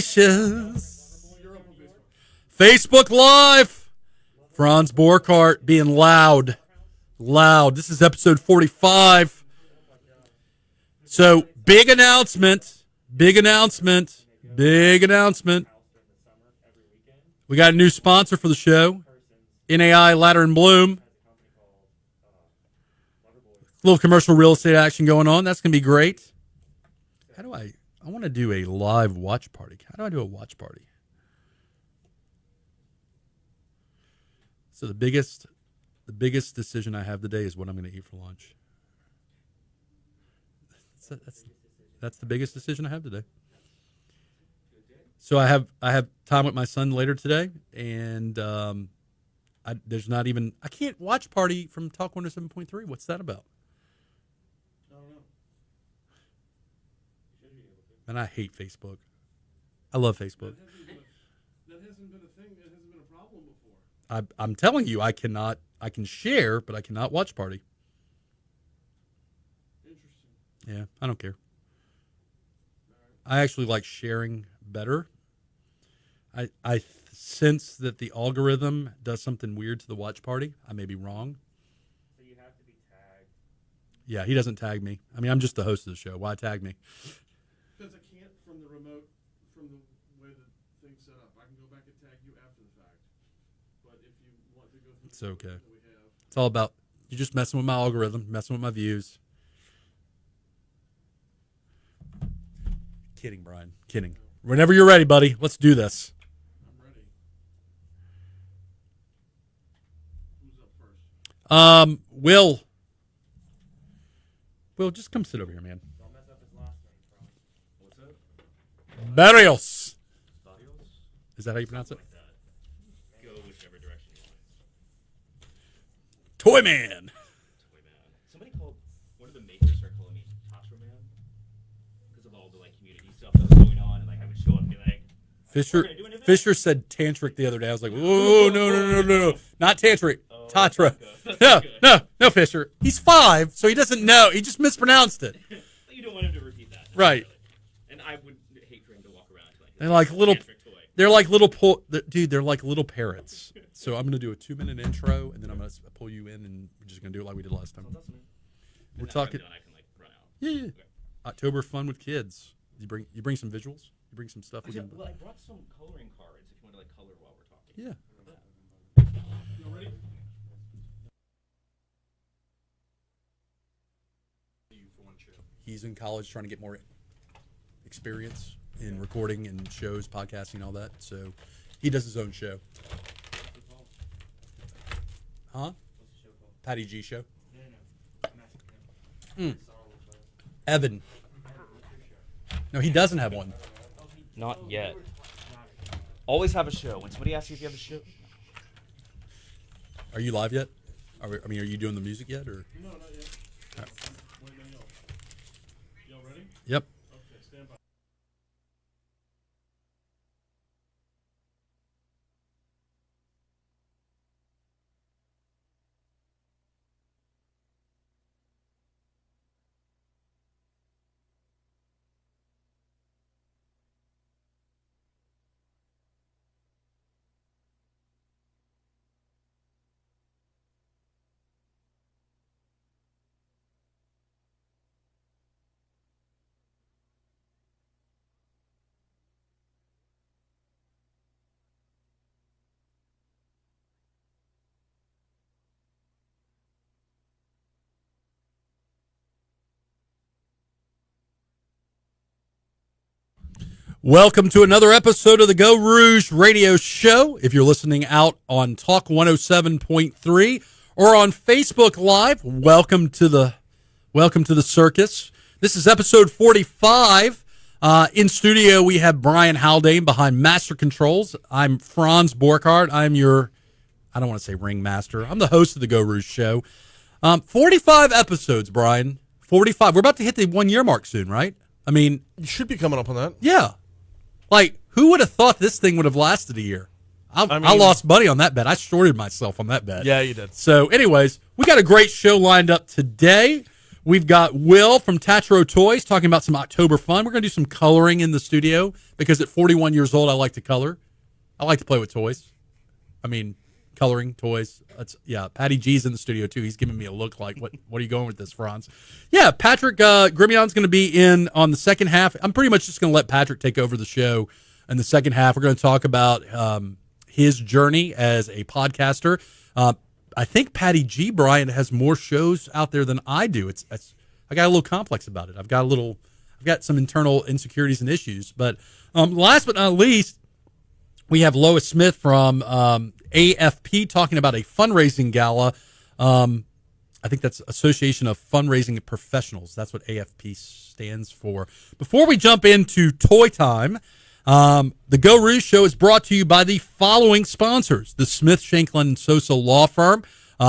anxious. Facebook Live. Franz Borchardt being loud. Loud. This is episode 45. So, big announcement. Big announcement. Big announcement. We got a new sponsor for the show. NAI Ladder and Bloom. A little commercial real estate action going on. That's going to be great. How do I want to do a live watch party. How do I do a watch party? So the biggest decision I have today is what I'm going to eat for lunch. That's the biggest decision I have today. So I have time with my son later today, and there's not even I can't watch party from Talk 107.3. What's that about? I don't know. And I hate Facebook. I love Facebook. That hasn't been a thing. That hasn't been a problem before. I'm telling you, I can share, but I cannot watch party. Interesting. Yeah, I don't care. I actually like sharing better. I sense that the algorithm does something weird to the watch party. I may be wrong. So you have to be tagged. Yeah, he doesn't tag me. I mean, I'm just the host of the show. Why tag me? Because I can't from the remote, from the way the thing's set up. I can go back and tag you after the fact. But if you want to go through It's the okay. that we have. It's all about you just messing with my algorithm, messing with my views. Kidding, Brian. Kidding. Whenever you're ready, buddy, let's do this. I'm ready. Who's up first? Will, just come sit over here, man. Don't mess up his last name, Franz. What's that? Barrios. Barrios? Is that how you pronounce it? Like that. Go whichever direction you want. Toy Man. Toy man. Somebody called, one of the makers started calling me Tatro man because of all the community stuff that was going on and I would show up and be like, Fisher said tantric the other day. I was like, whoa, no. Not tantric. Tatro. No, Fisher. He's 5, so he doesn't know. He just mispronounced it. You don't want him to repeat that. Right. And I would hate for him to walk around They're like little, tantric toy. they're like little, dude, they're like little parrots. So I'm going to do a 2-minute intro, and then I'm going to pull you in, and we're just going to do it like we did last time. We're talking. I can run out. Yeah. Okay. October fun with kids. You bring some visuals. You bring some stuff. I brought some coloring cards if you want to color while we're talking. Yeah. You ready? He's in college trying to get more experience in recording and shows, podcasting, all that. So he does his own show. Huh? What's the show called? Patty G Show. No. Evan. No, he doesn't have one. Not yet. Always have a show. When somebody asks you if you have a show. Are you live yet? Are you doing the music yet? Or? No, not yet. All right. Wait a minute. Y'all ready? Yep. Okay, stand by. Welcome to another episode of the Geaux Rouge radio show. If you're listening out on Talk 107.3 or on Facebook Live, welcome to the circus. This is episode 45. In studio, we have Brian Haldane behind Master Controls. I'm Franz Borchardt. I'm your, I don't want to say ringmaster. I'm the host of the Geaux Rouge show. 45 episodes, Brian. 45. We're about to hit the 1 year mark soon, right? I mean, You should be coming up on that. yeah. Like, who would have thought this thing would have lasted a year? I mean- lost money on that bet. I shorted myself on that bet. Yeah, you did. So, anyways, we got a great show lined up today. We've got Will from Tatro Toys talking about some October fun. We're going to do some coloring in the studio because at 41 years old, I like to color. I like to play with toys. I mean, coloring toys. Patty G's in the studio too. He's giving me a look like, what are you going with this, Franz? Yeah, Patrick Gremillion's going to be in on the second half. I'm pretty much just going to let Patrick take over the show in the second half. We're going to talk about his journey as a podcaster. I think Patty G, Brian, has more shows out there than I do. I got a little complex about it. I've got some internal insecurities and issues. But last but not least, we have Lois Smyth from AFP talking about a fundraising gala. I think that's Association of Fundraising Professionals. That's what AFP stands for. Before we jump into Toy Time, the Geaux Rouge Show is brought to you by the following sponsors. The Smith, Shanklin, Sosa Law Firm.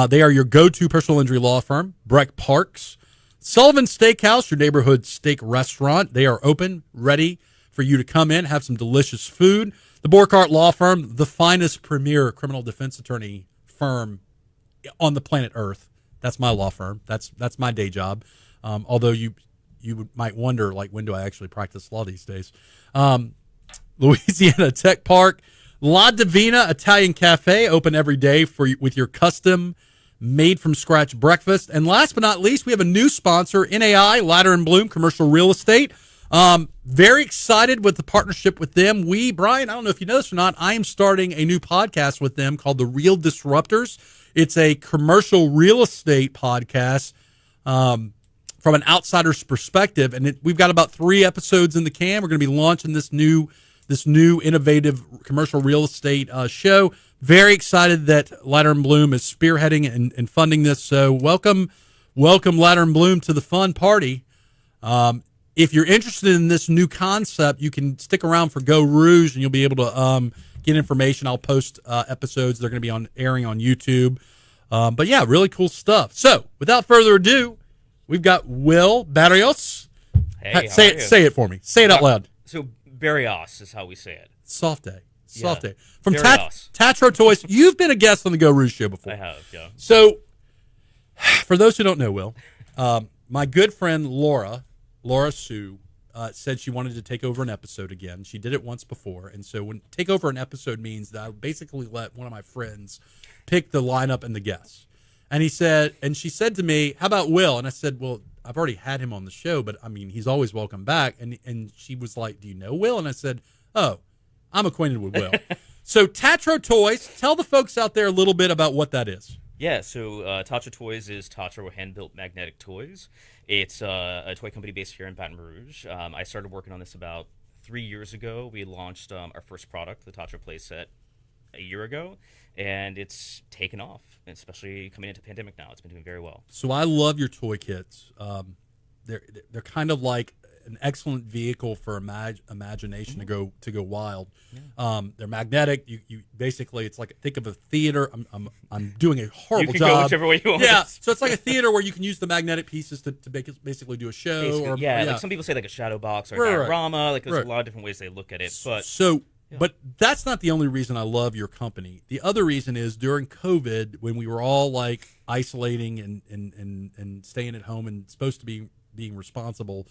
They are your go-to personal injury law firm. Breck Parks. Sullivan Steakhouse, your neighborhood steak restaurant. They are open, ready for you to come in, have some delicious food. The Borkart Law Firm, the finest premier criminal defense attorney firm on the planet Earth. That's my law firm. That's my day job. Although you might wonder, like, when do I actually practice law these days? Louisiana Tech Park, La Divina Italian Cafe, open every day with your custom made from scratch breakfast. And last but not least, we have a new sponsor, NAI, Ladder and Bloom Commercial Real Estate. Very excited with the partnership with them. Brian, I don't know if you know this or not, I am starting a new podcast with them called The Real Disruptors. It's a commercial real estate podcast from an outsider's perspective, and we've got about 3 episodes in the can. We're going to be launching this new innovative commercial real estate show. Very excited that Ladder and Bloom is spearheading and funding this. So welcome Ladder and Bloom to the fun party. If you're interested in this new concept, you can stick around for Geaux Rouge, and you'll be able to get information. I'll post episodes. They're going to be airing on YouTube. But yeah, really cool stuff. So without further ado, we've got Will Barrios. Hey, say it for me. Say it out loud. So Barrios is how we say it. Soft day. From Barrios. Tatro Toys. You've been a guest on the Geaux Rouge show before. I have, yeah. So for those who don't know, Will, my good friend Laura Sue said she wanted to take over an episode again. She did it once before, and so when take over an episode means that I basically let one of my friends pick the lineup and the guests. And she said to me, "How about Will?" And I said, "Well, I've already had him on the show, but I mean, he's always welcome back." And she was like, "Do you know Will?" And I said, "Oh, I'm acquainted with Will." So Tatro Toys, tell the folks out there a little bit about what that is. Yeah, so Tatro Toys is Tatro hand-built magnetic toys. It's a toy company based here in Baton Rouge. I started working on this about 3 years ago. We launched our first product, the Tatro playset, a year ago, and it's taken off, especially coming into pandemic now. It's been doing very well. So I love your toy kits. They're kind of like an excellent vehicle for imagination to go wild. Yeah. They're magnetic. You basically, it's like, think of a theater. I'm doing a horrible job. You can job. go whichever way you want. Yeah, so it's like a theater where you can use the magnetic pieces to basically do a show. Like some people say like a shadow box or a diorama. Like there's a lot of different ways they look at it. But that's not the only reason I love your company. The other reason is during COVID, when we were all like isolating and staying at home and supposed to be being responsible,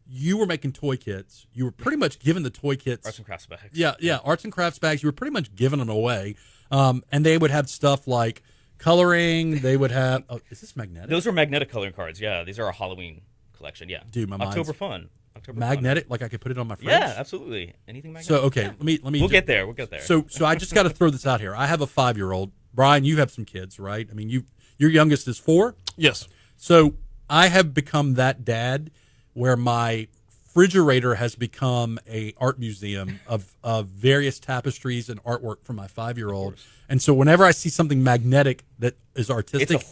you were making toy kits. You were pretty much giving the toy kits. Arts and crafts bags. Yeah, arts and crafts bags. You were pretty much giving them away. And they would have stuff like coloring. They would have, is this magnetic? Those are magnetic coloring cards, yeah. These are a Halloween collection, yeah. Dude, my October fun. Magnetic? Like I could put it on my fridge? Yeah, absolutely. Anything magnetic. So, okay, let me. We'll get there. So I just got to throw this out here. I have a 5-year-old. Brian, you have some kids, right? I mean, your youngest is 4? Yes. So I have become that dad where my refrigerator has become a art museum of various tapestries and artwork from my 5-year-old. And so whenever I see something magnetic that is artistic, it's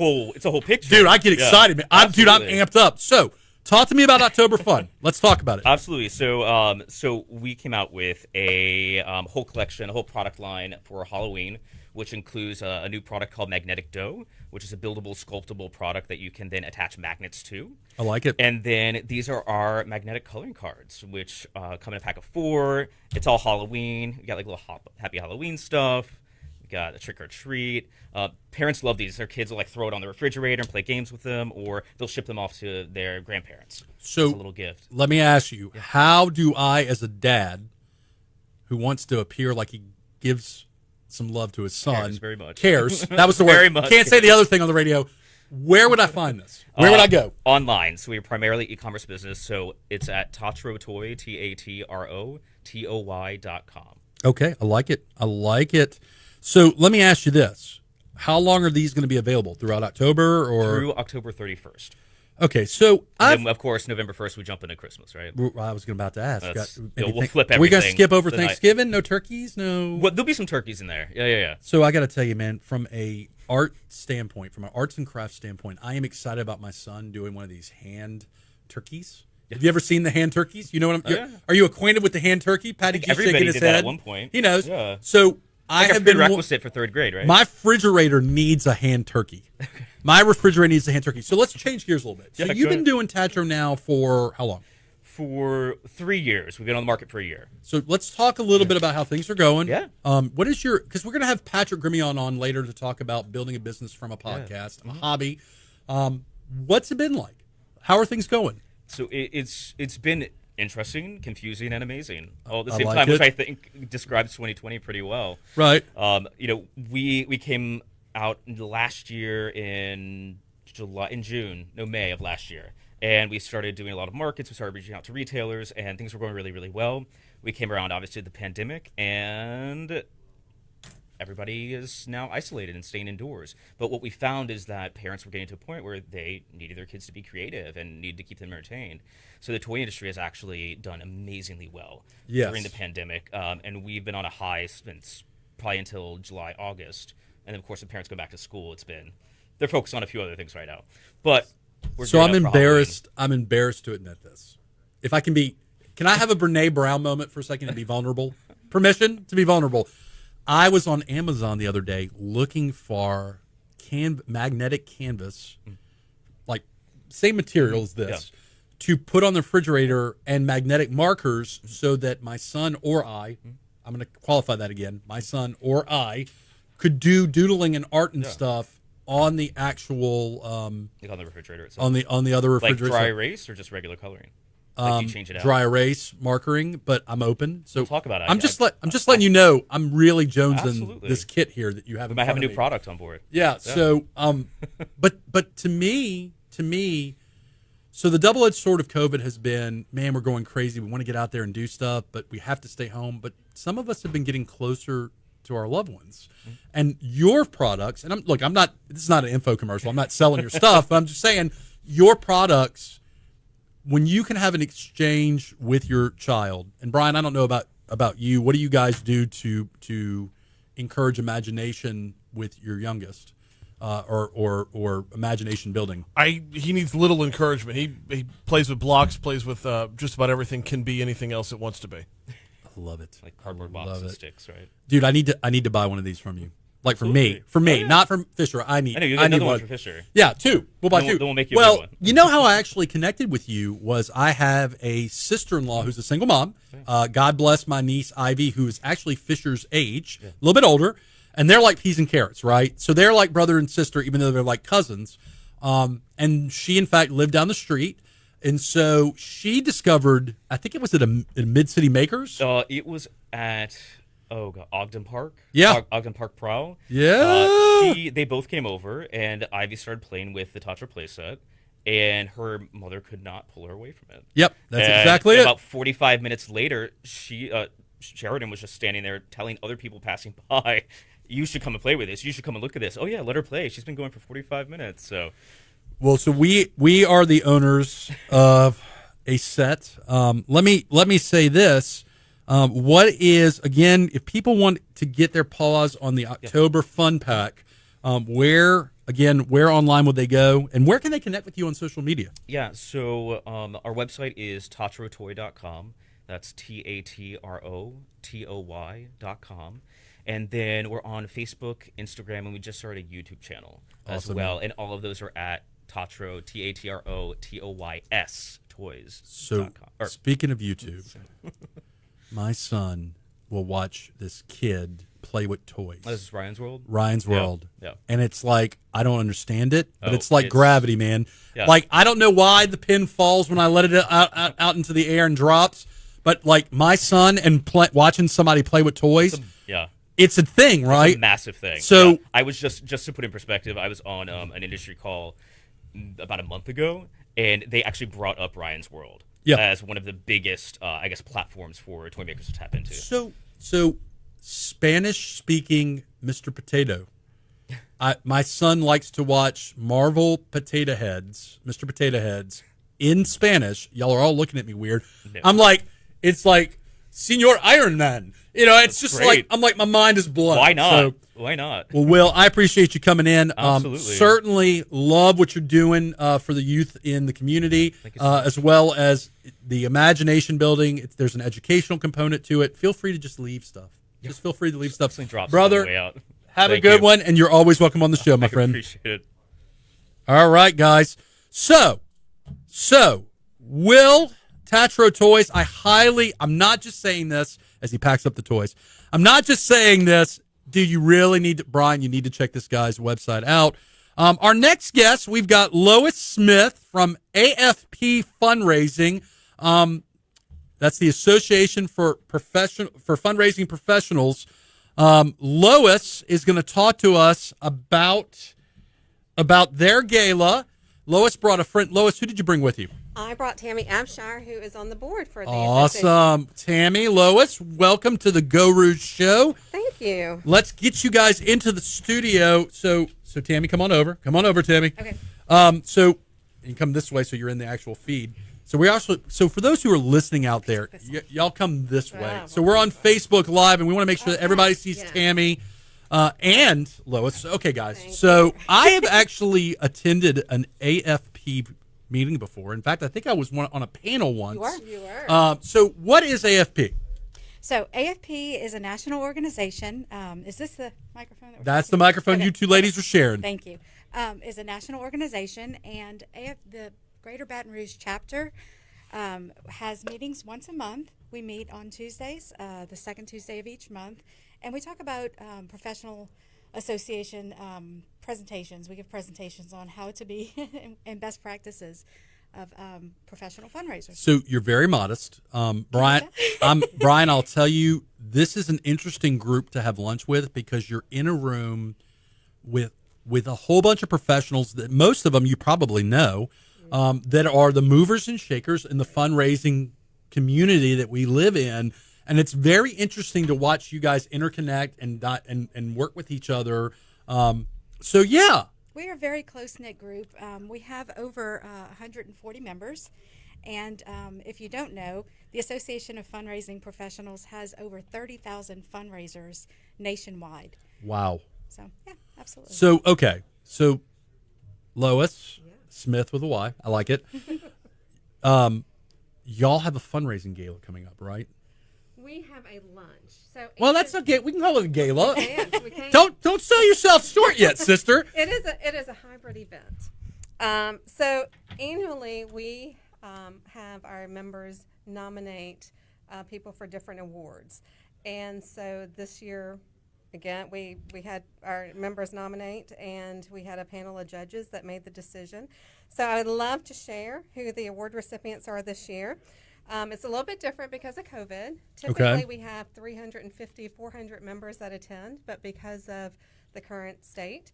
a whole picture. Dude, I get excited, man. I'm amped up. So talk to me about October Fun. Let's talk about it. Absolutely. So we came out with a whole collection, a whole product line for Halloween, which includes a new product called Magnetic Dough, which is a buildable, sculptable product that you can then attach magnets to. I like it. And then these are our magnetic coloring cards, which come in a pack of 4. It's all Halloween. You got like little happy Halloween stuff. got a trick or treat. Parents love these. Their kids will like throw it on the refrigerator and play games with them, or they'll ship them off to their grandparents. So it's a little gift. Let me ask you, how do I, as a dad who wants to appear like he gives some love to his son, cares very much. Cares. That was the word. Very much Can't say the other thing on the radio. Where would I find this? Where would I go? Online. So we're primarily e-commerce business. So it's at tatrotoy, TATROTOY.com. Okay, I like it. I like it. So let me ask you this. How long are these going to be available? Throughout October or? Through October 31st. Okay, so then, of course, November 1st, we jump into Christmas, right? I was about to ask. We'll flip everything. Are we going to skip over Thanksgiving? No turkeys? No? Well, there'll be some turkeys in there. Yeah. So I got to tell you, man, from a art standpoint, from an arts and crafts standpoint, I am excited about my son doing one of these hand turkeys. Have you ever seen the hand turkeys? You know what Are you acquainted with the hand turkey? Patty G shaking his head. At one point. He knows. Yeah. So I have been prerequisite for third grade, right? My refrigerator needs a hand turkey. My refrigerator needs a hand turkey. So let's change gears a little bit. So you've been doing Tatro now for how long? For 3 years. We've been on the market for a year. So let's talk a little bit about how things are going. Yeah. What is because we're going to have Patrick Gremillion on later to talk about building a business from a podcast, a hobby. What's it been like? How are things going? So it's been interesting, confusing, and amazing all at the same like time, it. which I think describes 2020 pretty well. Right. We came out last year in May of last year, and we started doing a lot of markets. We started reaching out to retailers, and things were going really, really well. We came around, obviously, the pandemic, and everybody is now isolated and staying indoors. But what we found is that parents were getting to a point where they needed their kids to be creative and needed to keep them entertained. So the toy industry has actually done amazingly well during the pandemic, and we've been on a high since probably until July, August. And then, of course, the parents go back to school. They're focused on a few other things right now. But I'm embarrassed. I'm embarrassed to admit this. If I can I have a Brene Brown moment for a second to be vulnerable? Permission to be vulnerable. I was on Amazon the other day looking for magnetic canvas, like same material as this, to put on the refrigerator and magnetic markers so that my son or I'm going to qualify that again, my son or I could do doodling and art and stuff on the actual like on the refrigerator itself. on the other refrigerator. Like dry erase or just regular coloring? Like you change it out. Dry erase markering, but I'm open. So we'll talk about it. I'm just letting you know I'm really jonesing this kit here that you have. We might have a new product on board. Yeah. So but to me, so the double-edged sword of COVID has been, man, we're going crazy. We want to get out there and do stuff, but we have to stay home. But some of us have been getting closer to our loved ones, and your products. And I'm not. This is not an info commercial. I'm not selling your stuff. But I'm just saying your products. When you can have an exchange with your child, and Brian, I don't know about you. What do you guys do to encourage imagination with your youngest, or imagination building? He needs little encouragement. He plays with blocks, plays with just about everything. Can be anything else it wants to be. I love it. Like cardboard box and sticks, right? Dude, I need to buy one of these from you. Like for me, not from Fisher. I know you got another one for Fisher. Yeah, two. We'll buy two. Then we'll make you a good one. You know how I actually connected with you was I have a sister-in-law who's a single mom. God bless my niece Ivy, who is actually Fisher's age, a little bit older, and they're like peas and carrots, right? So they're like brother and sister, even though they're like cousins. And she, in fact, lived down the street. And so she discovered, I think it was at a Mid-City Makers. It was at Ogden Park. Yeah, Ogden Park Pro. Yeah, they both came over, and Ivy started playing with the Tatro playset, and her mother could not pull her away from it. Yep, that's exactly it. About 45 minutes later, Sheridan was just standing there telling other people passing by, "You should come and play with this. You should come and look at this." Oh yeah, let her play. She's been going for 45 minutes. So we are the owners of a set. Let me say this. What is, again, if people want to get their paws on the October Fun Pack, where online would they go, and where can they connect with you on social media? Yeah, so our website is tatrotoy.com. That's TATROTOY.com. And then we're on Facebook, Instagram, and we just started a YouTube channel as well. And all of those are at Tatro, TATROTOYS toys. So, speaking of YouTube, my son will watch this kid play with toys. Oh, this is Ryan's World? Ryan's World. Yeah. And it's like, I don't understand it, but it's like gravity, man. Yeah. Like, I don't know why the pin falls when I let it out into the air and drops, but like my son and watching somebody play with toys, it's a thing, right? It's a massive thing. So I was just to put in perspective, I was on an industry call about a month ago, and they actually brought up Ryan's World as one of the biggest, I guess, platforms for toy makers to tap into. So Spanish-speaking Mr. Potato. My son likes to watch Marvel Potato Heads, Mr. Potato Heads, in Spanish. Y'all are all looking at me weird. No. I'm like, it's like Senor Iron Man. You know, it's just great. Like, I'm like, my mind is blown. Why not? So, why not? Well, Will, I appreciate you coming in. Absolutely. Certainly love what you're doing for the youth in the community, as well as the imagination building. There's an educational component to it. Feel free to just leave stuff. Just feel free to leave stuff. Brother, have a good one, and you're always welcome on the show, my friend. Appreciate it. All right, guys. So, Will Tatro Toys, I'm not just saying this as he packs up the toys. I'm not just saying this. Do you really need to, Brian, you need to check this guy's website out. Our next guest, we've got Lois Smyth from AFP Fundraising. That's the Association for Fundraising Professionals. Lois is going to talk to us about their gala. Lois brought a friend. Lois, who did you bring with you? I brought Tammy Abshire, who is on the board for the Awesome. Tammy, Lois, welcome to the Geaux Rouge show. Thank you. Let's get you guys into the studio. So Tammy, come on over. Come on over, Tammy. Okay. So you come this way so you're in the actual feed. So for those who are listening out there, y'all come this way. Wow. So we're on Facebook Live, and we want to make sure that everybody sees Tammy and Lois. Okay, guys. I have actually attended an AFP meeting before. In fact, I think I was on a panel once. You were. So what is AFP? So AFP is a national organization. Is this the microphone? That's the microphone you two ladies are sharing. Thank you. Is a national organization, and the Greater Baton Rouge chapter has meetings once a month. We meet on Tuesdays, the second Tuesday of each month, and we talk about professional association presentations. We give presentations on how to be and best practices of professional fundraisers. So you're very modest. Brian, Brian, I'll tell you, this is an interesting group to have lunch with because you're in a room with a whole bunch of professionals that most of them you probably know, that are the movers and shakers in the fundraising community that we live in. And it's very interesting to watch you guys interconnect and work with each other. We are a very close-knit group. We have over 140 members. And if you don't know, the Association of Fundraising Professionals has over 30,000 fundraisers nationwide. Wow. So, yeah, absolutely. So Lois Smith with a Y. I like it. Y'all have a fundraising gala coming up, right? We have a lunch. That's okay. We can call it a gala. We can. Don't sell yourself short yet, sister. It is a hybrid event. So annually we have our members nominate people for different awards, and so this year, again, we had our members nominate, and we had a panel of judges that made the decision. So I would love to share who the award recipients are this year. It's a little bit different because of COVID. Typically, we have 350, 400 members that attend, but because of the current state,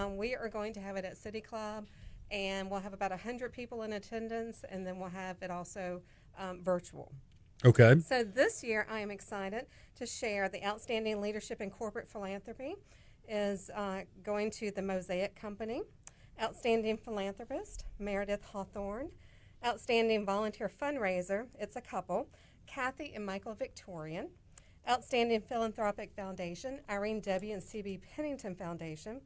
we are going to have it at City Club, and we'll have about 100 people in attendance, and then we'll have it also virtual. Okay. So this year, I am excited to share the Outstanding Leadership in Corporate Philanthropy is going to the Mosaic Company. Outstanding Philanthropist, Meredith Hawthorne. Outstanding Volunteer Fundraiser, it's a couple, Kathy and Michael Victorian. Outstanding Philanthropic Foundation, Irene W. and C.B. Pennington Foundation.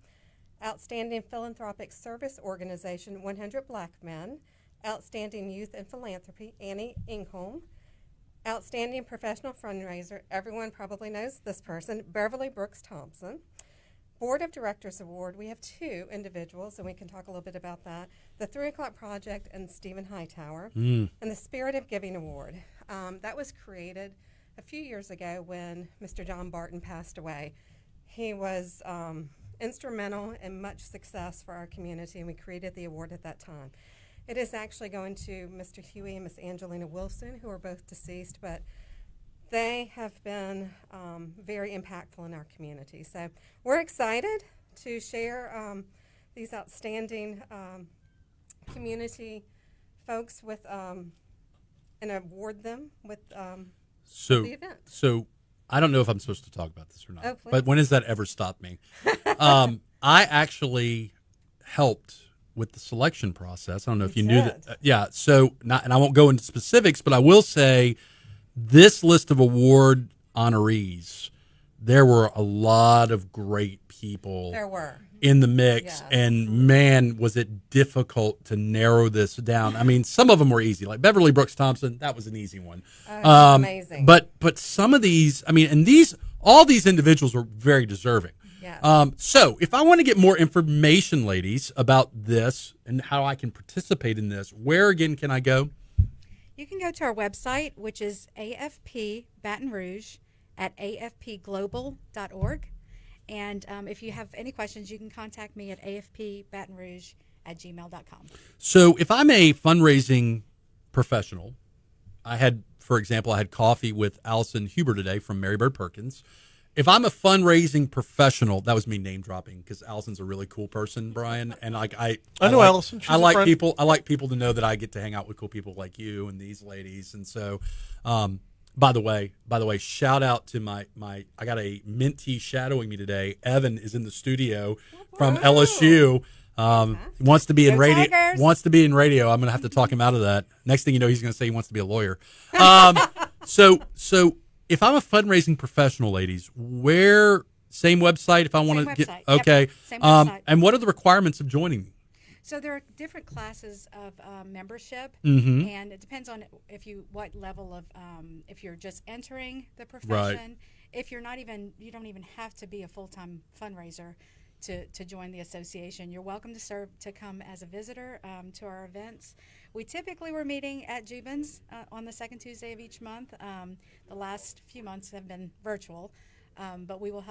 Outstanding Philanthropic Service Organization, 100 Black Men. Outstanding Youth and Philanthropy, Annie Ingholm. Outstanding Professional Fundraiser, everyone probably knows this person, Beverly Brooks Thompson. Board of Directors Award, we have two individuals, and we can talk a little bit about that. The 3 O'Clock Project and Stephen Hightower. And the Spirit of Giving Award. That was created a few years ago when Mr. John Barton passed away. He was instrumental in much success for our community, and we created the award at that time. It is actually going to Mr. Huey and Miss Angelina Wilson, who are both deceased, but they have been very impactful in our community. So we're excited to share these outstanding community folks with and award them with the event. So I don't know if I'm supposed to talk about this or not, Oh, please. but when has that ever stopped me? I actually helped with the selection process. I don't know if you knew that. Yeah. So, and I won't go into specifics, but I will say this list of award honorees, there were a lot of great people. There were. In the mix, Yes. and man, was it difficult to narrow this down. I mean, some of them were easy, like Beverly Brooks Thompson. That was an easy one. Amazing. But some of these, I mean, and all these individuals were very deserving. Yes. So if I want to get more information, ladies, about this and how I can participate in this, where again can I go? You can go to our website, which is AFP Baton Rouge at afpglobal.org. And if you have any questions, you can contact me at afpbatonrouge@gmail.com. So if I'm a fundraising professional, for example, I had coffee with Allison Huber today from Mary Bird Perkins. If I'm a fundraising professional, that was me name dropping because Allison's a really cool person, Brian. And I know Allison. She's I a like friend. people. I like people to know that I get to hang out with cool people like you and these ladies. And so, by the way, shout out to my I got a mentee shadowing me today. Evan is in the studio from LSU. Wants to be in Go radio. Tigers. Wants to be in radio. I'm going to have to talk him out of that. Next thing you know, he's going to say he wants to be a lawyer. So if I'm a fundraising professional, ladies, same website if I want to get website. okay. Yep, same website. And what are the requirements of joining me? So there are different classes of membership, Mm-hmm. and it depends on what level of if you're just entering the profession. If you're not even, you don't even have to be a full-time fundraiser to join the association. You're welcome to come as a visitor to our events. We typically were meeting at Jubin's on the second Tuesday of each month. The last few months have been virtual, but we will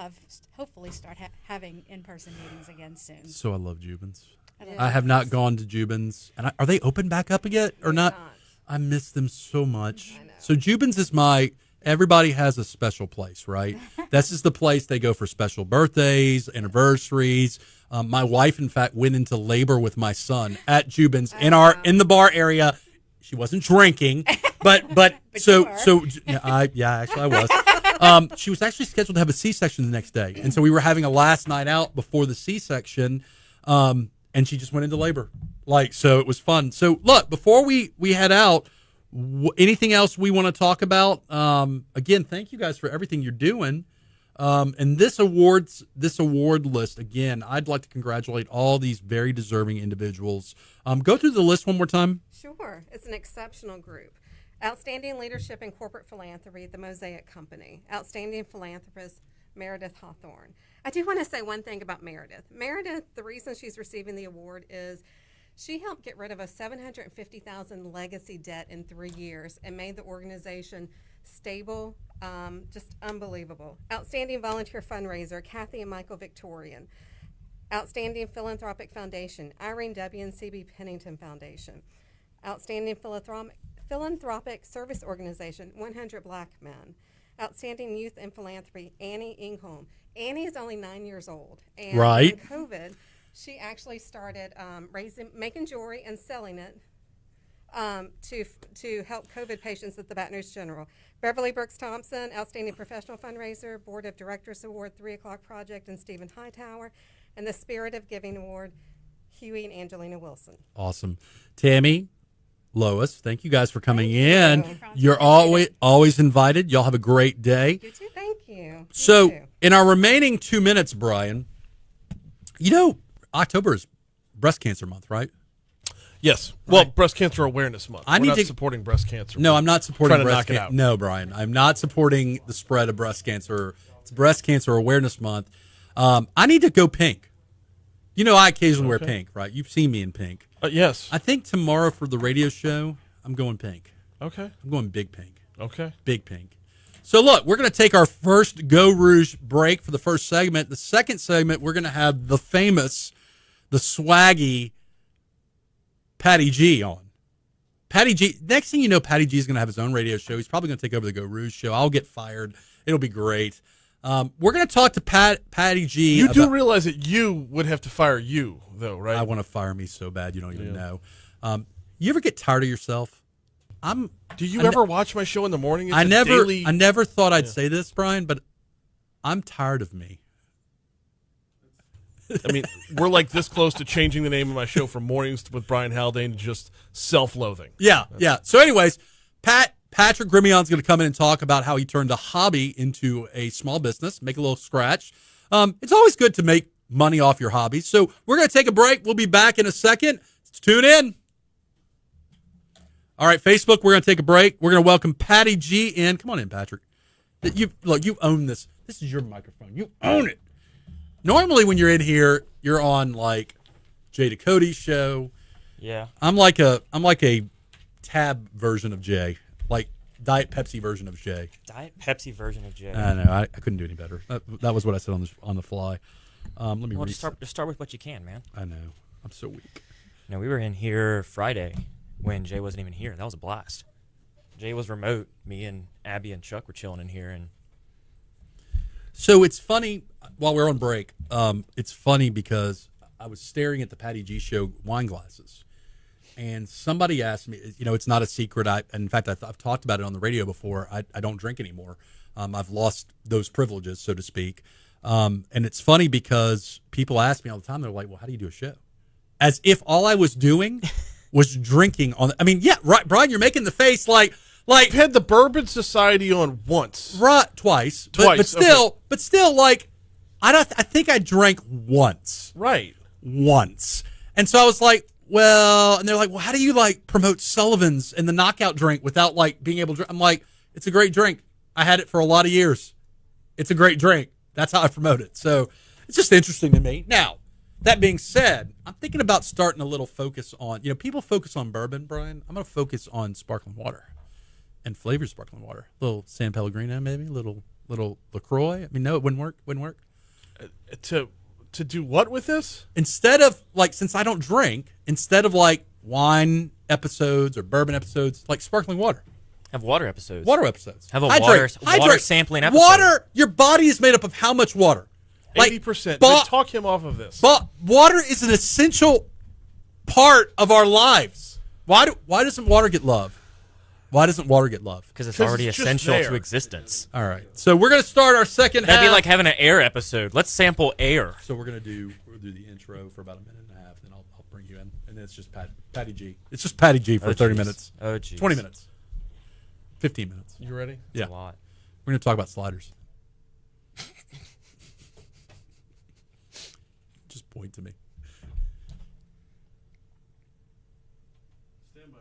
hopefully start having in-person meetings again soon. So I love Jubin's. love I have not gone to Jubin's. And are they open back up yet or not? I miss them so much. I know. So Jubin's is everybody has a special place, right? This is the place they go for special birthdays, anniversaries. My wife, in fact, went into labor with my son at Jubin's in the bar area. She wasn't drinking, but actually I was. She was actually scheduled to have a C-section the next day, and so we were having a last night out before the C-section, and she just went into labor. So it was fun. So look, before we head out, anything else we want to talk about? Again, thank you guys for everything you're doing. And this award list, again, I'd like to congratulate all these very deserving individuals. Go through the list one more time. Sure. It's an exceptional group. Outstanding Leadership in Corporate Philanthropy, the Mosaic Company. Outstanding Philanthropist, Meredith Hawthorne. I do want to say one thing about Meredith. Meredith, the reason she's receiving the award is she helped get rid of a $750,000 legacy debt in 3 years and made the organization stable, just unbelievable. Outstanding Volunteer Fundraiser, Kathy and Michael Victorian. Outstanding Philanthropic Foundation, Irene W. and C.B. Pennington Foundation. Outstanding Philanthropic Service Organization, 100 Black Men. Outstanding Youth in Philanthropy, Annie Ingholm. Annie is only 9 years old. And Right. during COVID, she actually started making jewelry and selling it to help COVID patients at the Baton Rouge General. Beverly Brooks Thompson, Outstanding Professional Fundraiser, Board of Directors Award, 3 O'Clock Project, and Stephen Hightower, and the Spirit of Giving Award, Huey and Angelina Wilson. Awesome. Tammy, Lois, thank you guys for coming in. you. You're always invited. Y'all have a great day. You too. Thank you. So, You too. in our remaining 2 minutes, Brian, October is Breast Cancer Month, right? Yes. Well, Breast Cancer Awareness Month. We're not supporting breast cancer. No, I'm not supporting trying to breast knock it cancer. out. No, Brian, I'm not supporting the spread of breast cancer. It's Breast Cancer Awareness Month. I need to go pink. I occasionally wear pink, right? You've seen me in pink. Yes. I think tomorrow for the radio show, I'm going pink. Okay. I'm going big pink. Okay. Big pink. So look, we're going to take our first Geaux Rouge break for the first segment. The second segment, we're going to have the famous, the swaggy Patty G on. Patty G, next thing you know, Patty G is going to have his own radio show. He's probably going to take over the Geaux Rouge show. I'll get fired. It'll be great. We're going to talk to Patty G. You do realize that you would have to fire you, though, right? I want to fire me so bad you don't even know. You ever get tired of yourself? Do you ever watch my show in the morning? It's I daily... never thought I'd say this, Brian, but I'm tired of me. I mean, we're like this close to changing the name of my show from Mornings with Brian Haldane to just self-loathing. Yeah. So anyways, Patrick Gremillion's going to come in and talk about how he turned a hobby into a small business, make a little scratch. It's always good to make money off your hobbies. So we're going to take a break. We'll be back in a second. Tune in. All right, Facebook, we're going to take a break. We're going to welcome Patty G in. Come on in, Patrick. You own this. This is your microphone. You own it. Normally when you're in here, you're on like Jay Ducote's show. Yeah. I'm like a tab version of Jay, like Diet Pepsi version of Jay. Diet Pepsi version of Jay. I know. I couldn't do any better. That was what I said on the fly. Let me just start with what you can, man. I know. I'm so weak. No, we were in here Friday when Jay wasn't even here. That was a blast. Jay was remote. Me and Abby and Chuck were chilling in here, and so it's funny while we're on break. It's funny because I was staring at the Patty G show wine glasses, and somebody asked me. It's not a secret. In fact, I've talked about it on the radio before. I don't drink anymore. I've lost those privileges, so to speak. And it's funny because people ask me all the time. They're like, "Well, how do you do a show?" As if all I was doing was drinking on. I mean, yeah, right, Brian. You're making the face like. You've had the Bourbon Society on once, right? Twice, but still, like, I think I drank once, right? Once, and so I was like, well, and they're like, well, how do you like promote Sullivan's and the knockout drink without like being able to drink? I'm like, it's a great drink. I had it for a lot of years. It's a great drink. That's how I promote it. So it's just interesting to me. Now, that being said, I'm thinking about starting a little focus on. People focus on bourbon, Brian. I'm going to focus on sparkling water. And flavored sparkling water, little San Pellegrino, maybe little LaCroix. I mean, no, it wouldn't work. To do what with this? Instead of since I don't drink, instead of like wine episodes or bourbon episodes, like sparkling water. Have water episodes. Have a water sampling episode. Water. Your body is made up of how much water? 80%. Talk him off of this. But water is an essential part of our lives. Why doesn't water get love? Why doesn't water get love? Because it's already essential to existence. All right. So we're going to start our second half. That'd be like having an air episode. Let's sample air. So we'll do the intro for about a minute and a half, then I'll bring you in. And then it's just Patty G. It's just Patty G for 30 minutes. Oh, geez. 20 minutes. 15 minutes. You ready? Yeah. That's a lot. We're going to talk about sliders. Just point to me. Stand by.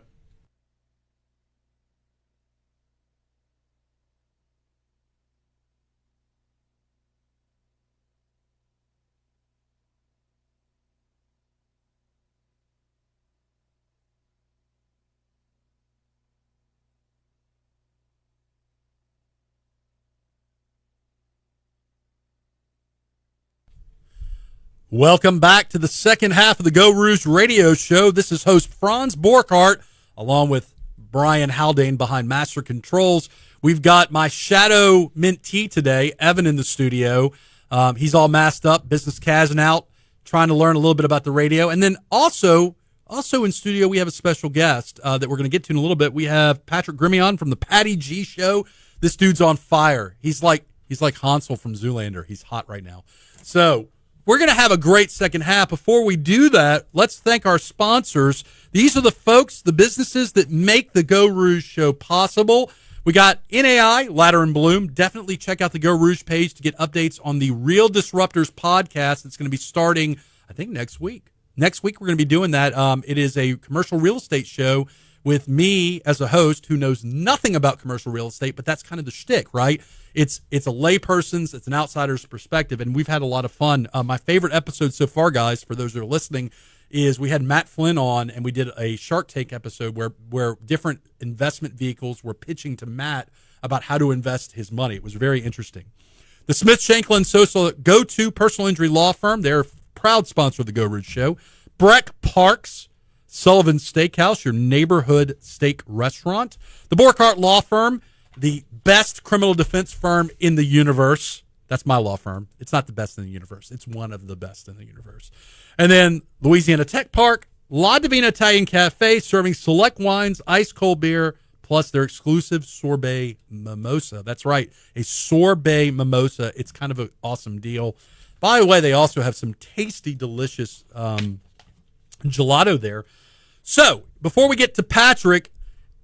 Welcome back to the second half of the Geaux Rouge radio show. This is host Franz Borkhardt, along with Brian Haldane behind Master Controls. We've got my Shadow Mint Tea today, Evan in the studio. He's all masked up, business casing out, trying to learn a little bit about the radio. And then also in studio, we have a special guest that we're going to get to in a little bit. We have Patrick Gremillion from the Patty G Show. This dude's on fire. He's like Hansel from Zoolander. He's hot right now. So we're going to have a great second half. Before we do that, let's thank our sponsors. These are the folks, the businesses that make the Geaux Rouge show possible. We got NAI, Ladder and Bloom. Definitely check out the Geaux Rouge page to get updates on the Real Disruptors podcast that's going to be starting, I think, next week. Next week, we're going to be doing that. It is a commercial real estate show with me as a host who knows nothing about commercial real estate, but that's kind of the shtick, right? It's a layperson's, it's an outsider's perspective, and we've had a lot of fun. My favorite episode so far, guys, for those that are listening, is we had Matt Flynn on, and we did a Shark Tank episode where different investment vehicles were pitching to Matt about how to invest his money. It was very interesting. The Smyth, Shanklin Social go-to personal injury law firm. They're a proud sponsor of the Geaux Rouge Show. Breck Parks, Sullivan Steakhouse, your neighborhood steak restaurant. The Borchardt Law Firm, the best criminal defense firm in the universe. That's my law firm. It's not the best in the universe. It's one of the best in the universe. And then Louisiana Tech Park, La Divina Italian Cafe, serving select wines, ice cold beer, plus their exclusive sorbet mimosa. That's right, a sorbet mimosa. It's kind of an awesome deal. By the way, they also have some tasty, delicious gelato there. So, before we get to Patrick,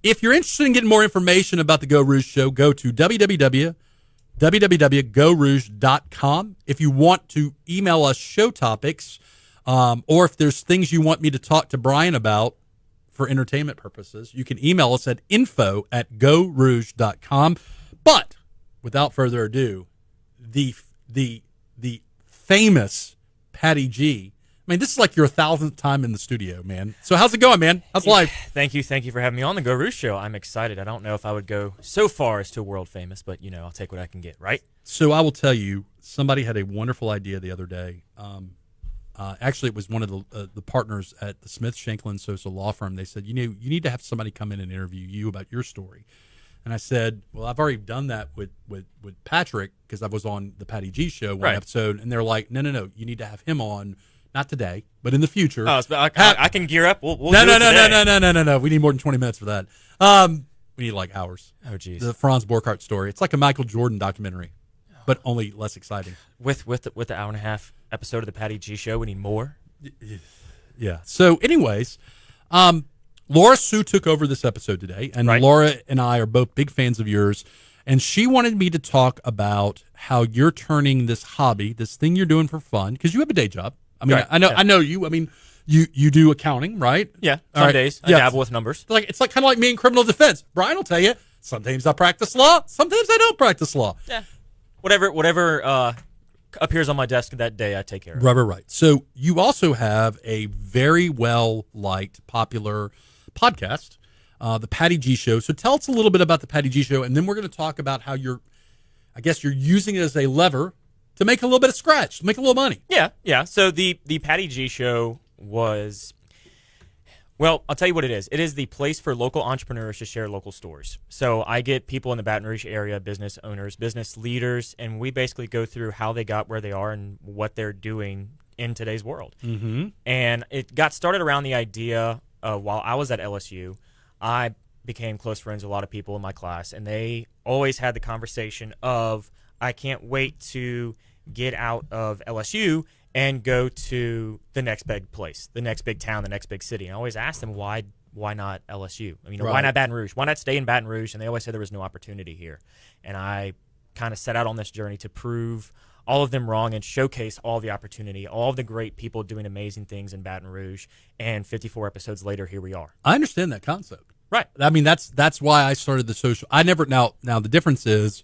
if you're interested in getting more information about the Geaux Rouge Show, go to www.gauxrouge.com. If you want to email us show topics, or if there's things you want me to talk to Brian about for entertainment purposes, you can email us at info@gauxrouge.com. But, without further ado, the famous Patty G. I mean, this is like your 1,000th time in the studio, man. So how's it going, man? How's life? Thank you for having me on the Geaux Rouge Show. I'm excited. I don't know if I would go so far as to world famous, but I'll take what I can get, right? So I will tell you, somebody had a wonderful idea the other day. Actually, it was one of the partners at the Smyth, Shanklin Social Law Firm. They said, you need to have somebody come in and interview you about your story. And I said, well, I've already done that with Patrick because I was on the Patty G Show one episode, and they're like, no, you need to have him on. Not today, but in the future. Oh, I can gear up. We'll no. We need more than 20 minutes for that. We need like hours. Oh, geez. The Franz Borchardt story. It's like a Michael Jordan documentary, but only less exciting. With the hour and a half episode of the Patty G Show, we need more. Yeah. So, anyways, Laura Sue took over this episode today, and Laura and I are both big fans of yours. And she wanted me to talk about how you're turning this hobby, this thing you're doing for fun, because you have a day job. I mean, I know you. I mean, you do accounting, right? Yeah, some days I dabble with numbers. It's like kind of like me in criminal defense. Brian will tell you, sometimes I practice law, sometimes I don't practice law. Yeah, whatever appears on my desk that day, I take care of. Right. So you also have a very well-liked, popular podcast, the Patty G Show. So tell us a little bit about the Patty G Show, and then we're going to talk about how you're using it as a lever to make a little bit of scratch, to make a little money. Yeah. So the Patty G Show was, well, I'll tell you what it is. It is the place for local entrepreneurs to share local stories. So I get people in the Baton Rouge area, business owners, business leaders, and we basically go through how they got where they are and what they're doing in today's world. Mm-hmm. And it got started around the idea while I was at LSU. I became close friends with a lot of people in my class, and they always had the conversation of, I can't wait to get out of LSU and go to the next big place, the next big town, the next big city. And I always asked them, why not LSU? I mean, why not Baton Rouge? Why not stay in Baton Rouge? And they always said there was no opportunity here. And I kind of set out on this journey to prove all of them wrong and showcase all the opportunity, all of the great people doing amazing things in Baton Rouge. And 54 episodes later, here we are. I understand that concept. Right. I mean, that's why I started the social. I never now the difference is,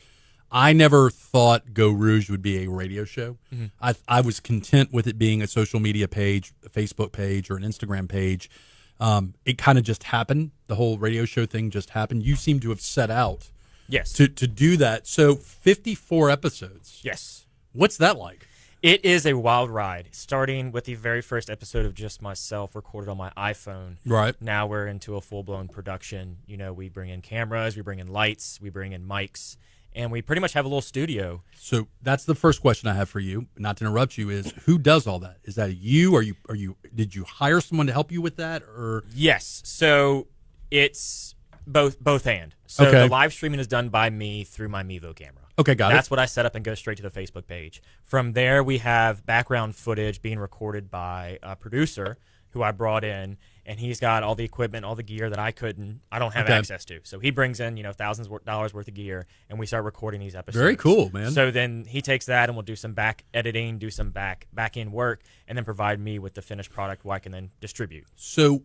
I never thought Geaux Rouge would be a radio show. Mm-hmm. I was content with it being a social media page, a Facebook page, or an Instagram page. It kind of just happened. The whole radio show thing just happened. You seem to have set out to do that. So 54 episodes. Yes. What's that like? It is a wild ride, starting with the very first episode of just myself recorded on my iPhone. Right. Now we're into a full-blown production. We bring in cameras, we bring in lights, we bring in mics. And we pretty much have a little studio. So that's the first question I have for you. Not to interrupt you, is who does all that? Is that you? Did you hire someone to help you with that? Or yes. So it's both and. So the live streaming is done by me through my Mevo camera. Okay, got it. That's what I set up and go straight to the Facebook page. From there, we have background footage being recorded by a producer who I brought in, and he's got all the equipment, all the gear that I don't have access to. So he brings in, thousands of dollars worth of gear, and we start recording these episodes. Very cool, man. So then he takes that and we'll do some back editing, do some back end work, and then provide me with the finished product where I can then distribute. So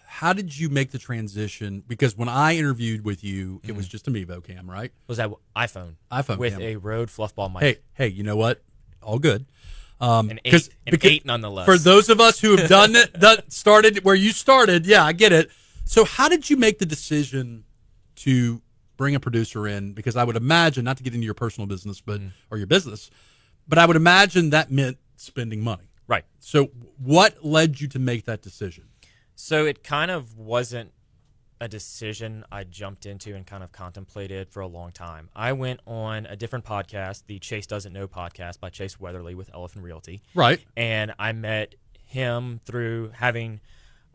how did you make the transition? Because when I interviewed with you, it was just a Mevo cam, right? Was that iPhone with with cam. A Rode fluffball mic. Hey, you know what? All good. An eight nonetheless. For those of us who have done it, that started where you started, yeah, I get it. So how did you make the decision to bring a producer in? Because I would imagine, not to get into your personal business, but or your business, but I would imagine that meant spending money. Right. So what led you to make that decision? So it kind of wasn't a decision I jumped into and kind of contemplated for a long time. I went on a different podcast, the Chase Doesn't Know podcast by Chase Weatherly with Elephant Realty. Right. And I met him through having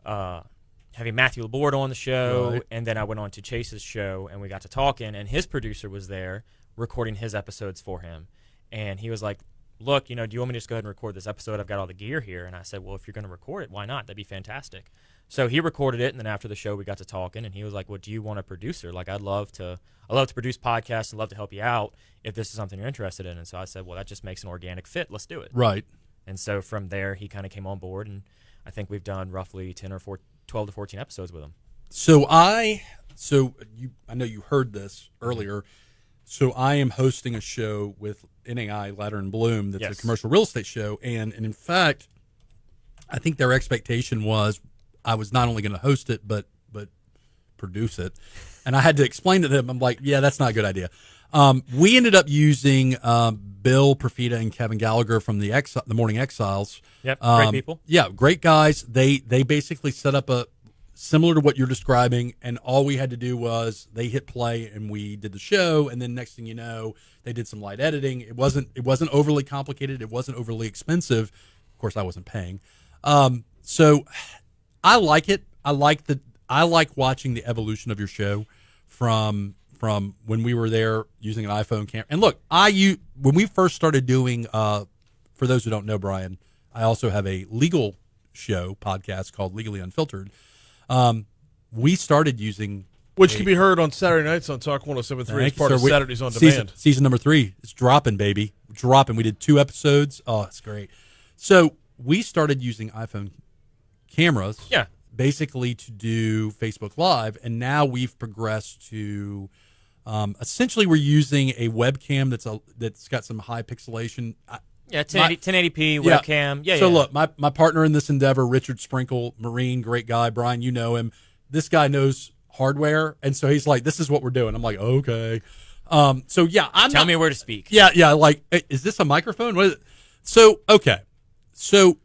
Matthew Laborde on the show, Right. and then I went on to Chase's show, and we got to talking, and his producer was there recording his episodes for him. And he was like, look, do you want me to just go ahead and record this episode? I've got all the gear here. And I said, well, if you're going to record it, why not? That'd be fantastic. So he recorded it, and then after the show, we got to talking, and he was like, well, do you want a producer? Like, I love to produce podcasts and love to help you out if this is something you're interested in. And so I said, well, that just makes an organic fit. Let's do it. Right. And so from there, he kind of came on board, and I think we've done roughly 12 to 14 episodes with him. So I know you heard this earlier. So I am hosting a show with NAI Ladder and Bloom that's a commercial real estate show, and in fact, I think their expectation was I was not only going to host it but produce it, and I had to explain to them. I'm like, yeah, that's not a good idea. We ended up using Bill Profita and Kevin Gallagher from the Morning Exiles. Yep, great people. Yeah, great guys. They basically set up a similar to what you're describing, and all we had to do was they hit play and we did the show, and then next thing you know, they did some light editing. It wasn't overly complicated. It wasn't overly expensive. Of course, I wasn't paying. So I like it. I like watching the evolution of your show from when we were there using an iPhone camera. And look, when we first started doing, for those who don't know, Brian, I also have a legal show podcast called Legally Unfiltered. We started using, which can be heard on Saturday nights on Talk 107.3 as part of Saturdays on Demand. Season number 3 is dropping, baby. Dropping. We did 2 episodes. Oh, it's great. So we started using iPhone cameras, basically to do Facebook Live, and now we've progressed to essentially we're using a webcam that's got some high pixelation. 1080p webcam. Yeah. So look, my partner in this endeavor, Richard Sprinkle, Marine, great guy. Brian, you know him. This guy knows hardware, and so he's like, "This is what we're doing." I'm like, "Okay." So yeah, tell me where to speak. Yeah. Like, is this a microphone? What is it? So okay, so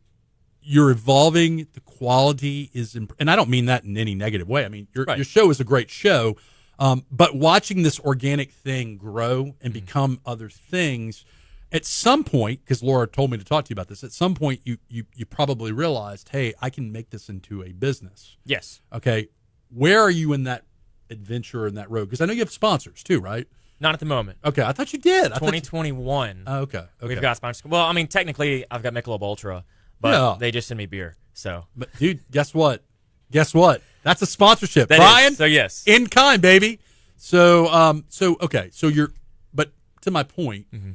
you're evolving. The quality is, and I don't mean that in any negative way. I mean your show is a great show, but watching this organic thing grow and become other things. At some point, because Laura told me to talk to you about this, at some point you probably realized, hey, I can make this into a business. Yes. Okay. Where are you in that adventure, in that road? Because I know you have sponsors too, right? Not at the moment. Okay. I thought you did. 2021. Okay. We've got sponsors. Well, I mean, technically, I've got Michelob Ultra, but they just send me beer. So, but dude, guess what? That's a sponsorship, that Brian. Is. So yes, in kind, baby. So okay. So but to my point. Mm-hmm.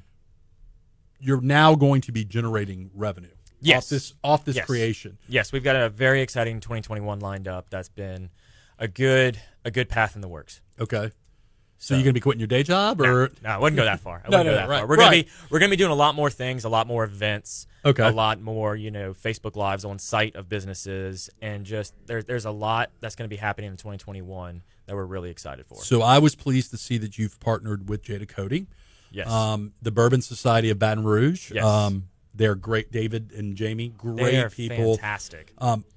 You're now going to be generating revenue off this creation. Yes, we've got a very exciting 2021 lined up. That's been a good path in the works. Okay. So you're going to be quitting your day job, or no? I wouldn't go that far. Far. We're going to be doing a lot more things, a lot more events. Okay. A lot more, Facebook Lives on site of businesses, and just there's a lot that's going to be happening in 2021 that we're really excited for. So I was pleased to see that you've partnered with Jada Cody. Yes. The Bourbon Society of Baton Rouge. Yes. They're great. David and Jamie, great They're people. Fantastic.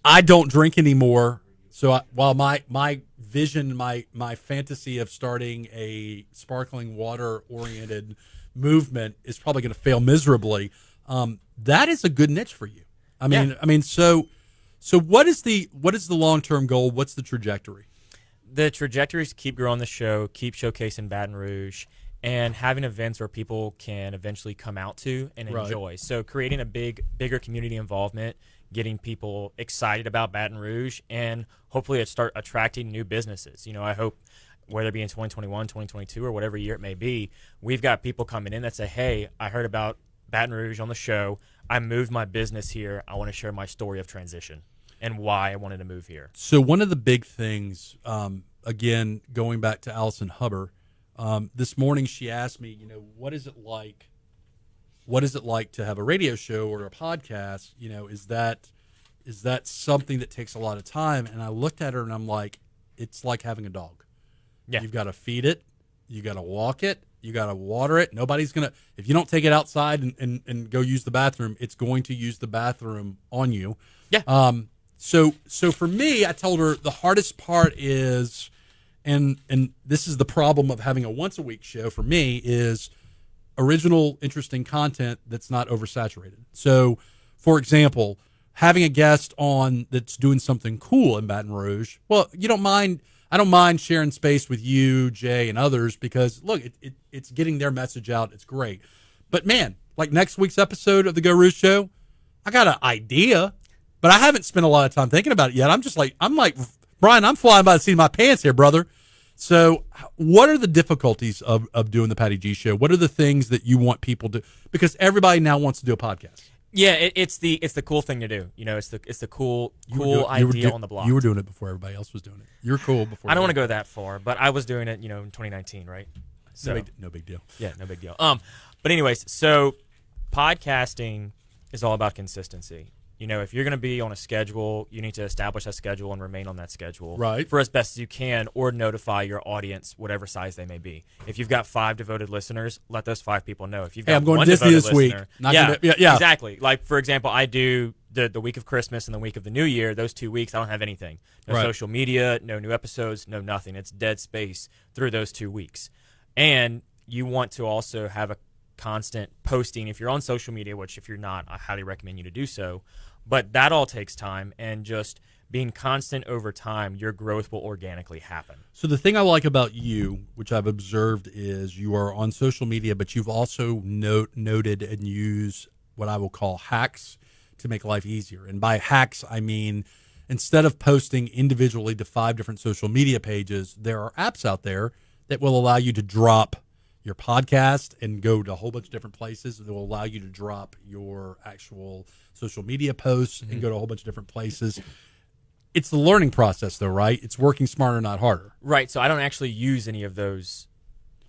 I don't drink anymore, so while my vision, my fantasy of starting a sparkling water oriented movement is probably going to fail miserably. That is a good niche for you. I mean, so what is the long term goal? What's the trajectory? The trajectory is to keep growing the show, keep showcasing Baton Rouge, and having events where people can eventually come out to and enjoy. So creating a bigger community involvement, getting people excited about Baton Rouge, and hopefully start attracting new businesses. I hope whether it be in 2021, 2022, or whatever year it may be, we've got people coming in that say, hey, I heard about Baton Rouge on the show. I moved my business here. I want to share my story of transition and why I wanted to move here. So one of the big things, again, going back to Allison Hubbard, this morning she asked me, what is it like? What is it like to have a radio show or a podcast? Is that something that takes a lot of time? And I looked at her and I'm like, it's like having a dog. Yeah. You've got to feed it. You got to walk it. You got to water it. Nobody's going to, if you don't take it outside and go use the bathroom, it's going to use the bathroom on you. Yeah. So for me, I told her the hardest part is, and this is the problem of having a once a week show for me, is original, interesting content that's not oversaturated. So, for example, having a guest on that's doing something cool in Baton Rouge. Well, I don't mind sharing space with you, Jay, and others because look, it's getting their message out. It's great. But man, like next week's episode of the Geaux Rouge show, I got an idea, but I haven't spent a lot of time thinking about it yet. I'm like, Brian, I'm flying by the seat of my pants here, brother. So what are the difficulties of doing the Patty G show? What are the things that you want people to, because everybody now wants to do a podcast. Yeah, it's the cool thing to do. It's the cool idea on the block. You were doing it before everybody else was doing it. You're cool before. I don't want to go that far, but I was doing it, in 2019, right? So no big deal. Yeah, no big deal. But anyways, so podcasting is all about consistency. If you're going to be on a schedule, you need to establish that schedule and remain on that schedule for as best as you can, or notify your audience, whatever size they may be. If you've got 5 devoted listeners, let those 5 people know. If you've got I'm going one to Disney devoted this week. listener, Yeah, exactly. Like for example, I do the week of Christmas and the week of the New Year. Those 2 weeks, I don't have anything. No social media, no new episodes, no nothing. It's dead space through those 2 weeks. And you want to also have a constant posting if you're on social media, which if you're not, I highly recommend you to do so. But that all takes time, and just being constant over time, your growth will organically happen. So the thing I like about you, which I've observed, is you are on social media, but you've also noted and used what I will call hacks to make life easier. And by hacks, I mean instead of posting individually to 5 different social media pages, there are apps out there that will allow you to drop your podcast and go to a whole bunch of different places. It will allow you to drop your actual social media posts and go to a whole bunch of different places. It's the learning process, though, right? It's working smarter, not harder. Right. So I don't actually use any of those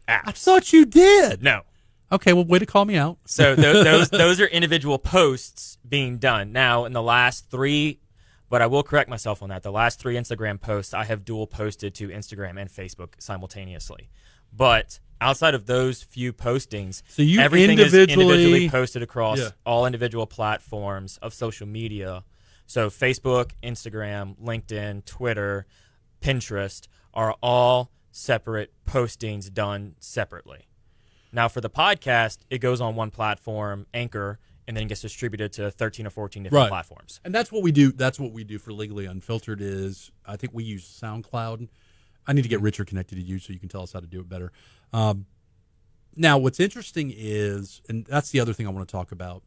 apps. I thought you did. No. Okay, well, way to call me out. So those are individual posts being done. Now, in the last 3, but I will correct myself on that. The last 3 Instagram posts, I have dual posted to Instagram and Facebook simultaneously. But outside of those few postings, so you everything is individually posted across all individual platforms of social media. So Facebook, Instagram, LinkedIn, Twitter, Pinterest are all separate postings done separately. Now for the podcast, it goes on one platform, Anchor, and then gets distributed to 13 or 14 different platforms. And that's what we do. That's what we do for Legally Unfiltered is I think we use SoundCloud. I need to get Richard connected to you so you can tell us how to do it better. Now, what's interesting is, and that's the other thing I want to talk about.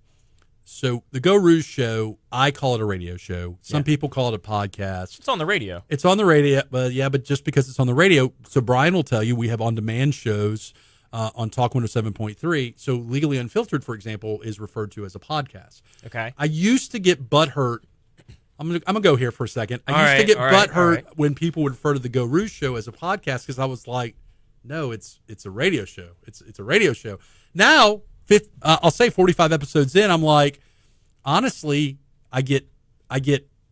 So the Geaux Rouge show, I call it a radio show. Some people call it a podcast. It's on the radio. It's on the radio, but just because it's on the radio, so Brian will tell you we have on-demand shows on Talk 107.3. So Legally Unfiltered, for example, is referred to as a podcast. Okay. I used to get butthurt. I'm gonna go here for a second. I used to get butthurt when people would refer to the Geaux Rouge show as a podcast because I was like, no, it's a radio show. It's a radio show. Now, I'll say 45 episodes in, I'm like, honestly, I get